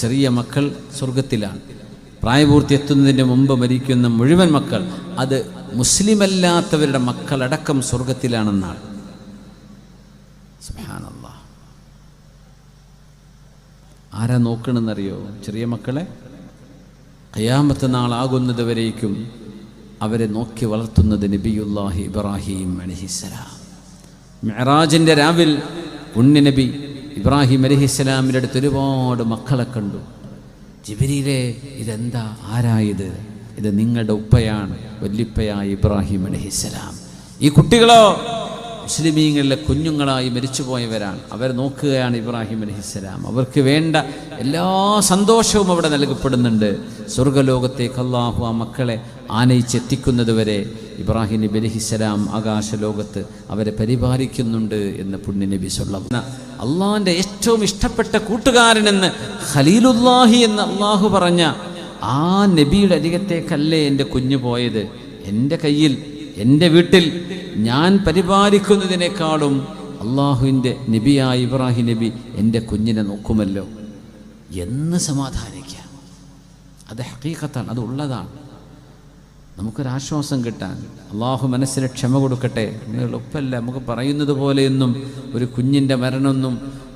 ചെറിയ മക്കൾ സ്വർഗത്തിലാണ്. പ്രായപൂർത്തി എത്തുന്നതിന് മുമ്പ് മരിക്കുന്ന മുഴുവൻ മക്കൾ, അത് മുസ്ലിമല്ലാത്തവരുടെ മക്കളടക്കം സ്വർഗത്തിലാണെന്നാണ്. സുബ്ഹാനല്ലാഹ്. ആരാ നോക്കണമെന്നറിയോ? ചെറിയ മക്കളെ ഖിയാമത്ത് നാളാകുന്നത് വരേക്കും അവരെ നോക്കി വളർത്തുന്നത് നബിയുല്ലാഹി ഇബ്രാഹിം അലൈഹിസ്സലാം. മിഅ്റാജിൻ്റെ രാവിൽ പുണ്യനബി ഇബ്രാഹിം അലൈഹിസ്സലാമിൻ്റെ അടുത്ത് ഒരുപാട് മക്കളെ കണ്ടു. ജിബ്രീലേ, ഇതെന്താ, ആരായത്? ഇത് നിങ്ങളുടെ ഉപ്പയാണ്, വല്ലിപ്പയായ ഇബ്രാഹിം അലൈഹിസ്സലാം. ഈ കുട്ടികളോ മുസ്ലിമീങ്ങളിലെ കുഞ്ഞുങ്ങളായി മരിച്ചുപോയവരാണ്. അവർ നോക്കുകയാണ് ഇബ്രാഹിം അലൈഹിസ്സലാം. അവർക്ക് വേണ്ട എല്ലാ സന്തോഷവും അവിടെ നൽകപ്പെടുന്നുണ്ട്. സ്വർഗലോകത്തേക്ക് അള്ളാഹു ആ മക്കളെ ആനയിച്ചെത്തിക്കുന്നത് വരെ ഇബ്രാഹിം നബി അലൈഹിസ്സലാം ആകാശലോകത്ത് അവരെ പരിപാലിക്കുന്നുണ്ട് എന്ന് പുണ്യനബി സ്വല്ലല്ലാഹു. അള്ളാഹിൻ്റെ ഏറ്റവും ഇഷ്ടപ്പെട്ട കൂട്ടുകാരനെന്ന് ഖലീലുല്ലാഹി എന്ന് അള്ളാഹു പറഞ്ഞ ആ നബിയുടെ അരികത്തേക്കല്ലേ എൻ്റെ കുഞ്ഞു പോയത്? എൻ്റെ കയ്യിൽ, എൻ്റെ വീട്ടിൽ ഞാൻ പരിപാലിക്കുന്നതിനേക്കാളും അള്ളാഹുവിൻ്റെ നബിയായ ഇബ്രാഹിം നബി എൻ്റെ കുഞ്ഞിനെ നോക്കുമല്ലോ എന്ന് സമാധാനിക്കുക. അത് ഹഖീഖത്താണ്, അത് ഉള്ളതാണ്. നമുക്കൊരാശ്വാസം കിട്ടാൻ അള്ളാഹു മനസ്സിന് ക്ഷമ കൊടുക്കട്ടെ. എളുപ്പമല്ല, നമുക്ക് പറയുന്നത് പോലെയൊന്നും ഒരു കുഞ്ഞിൻ്റെ മരണമൊന്നും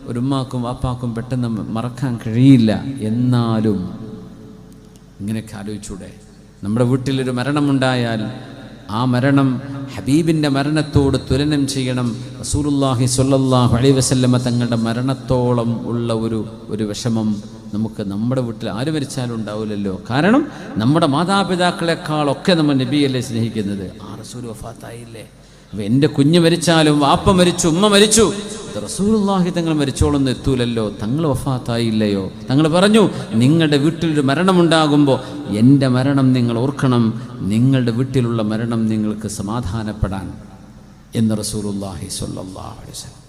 ഒരു ഉമ്മാക്കും വാപ്പാക്കും പെട്ടെന്ന് മറക്കാൻ കഴിയില്ല. എന്നാലും ഇങ്ങനെയൊക്കെ ആലോചിച്ചൂടെ? നമ്മുടെ വീട്ടിലൊരു മരണമുണ്ടായാൽ ആ മരണം ഹബീബിൻ്റെ മരണത്തോട് തുലനം ചെയ്യണം. റസൂലുള്ളാഹി സ്വല്ലല്ലാഹു അലൈഹി വസല്ലമ തങ്ങളുടെ മരണത്തോളം ഉള്ള ഒരു വിഷമം നമുക്ക് നമ്മുടെ വീട്ടിൽ ആര് മരിച്ചാലും ഉണ്ടാവില്ലല്ലോ. കാരണം നമ്മുടെ മാതാപിതാക്കളെക്കാളൊക്കെ നമ്മൾ നബിയല്ലേ സ്നേഹിക്കുന്നത്. ആ റസൂൽ വഫാത്തായില്ലേ? അപ്പോൾ എൻ്റെ കുഞ്ഞ് മരിച്ചാലും വാപ്പ മരിച്ചു, ഉമ്മ മരിച്ചു, റസൂലുള്ളാഹി തങ്ങൾ മരിച്ചോളൊന്നും എത്തൂലല്ലോ. തങ്ങൾ വഫാത്തായില്ലയോ? തങ്ങൾ പറഞ്ഞു, നിങ്ങളുടെ വീട്ടിലൊരു മരണമുണ്ടാകുമ്പോൾ എൻ്റെ മരണം നിങ്ങൾ ഓർക്കണം, നിങ്ങളുടെ വീട്ടിലുള്ള മരണം നിങ്ങൾക്ക് സമാധാനപ്പെടാൻ എന്ന് റസൂലുള്ളാഹി സ്വല്ലല്ലാഹു അലൈഹി വസല്ലം.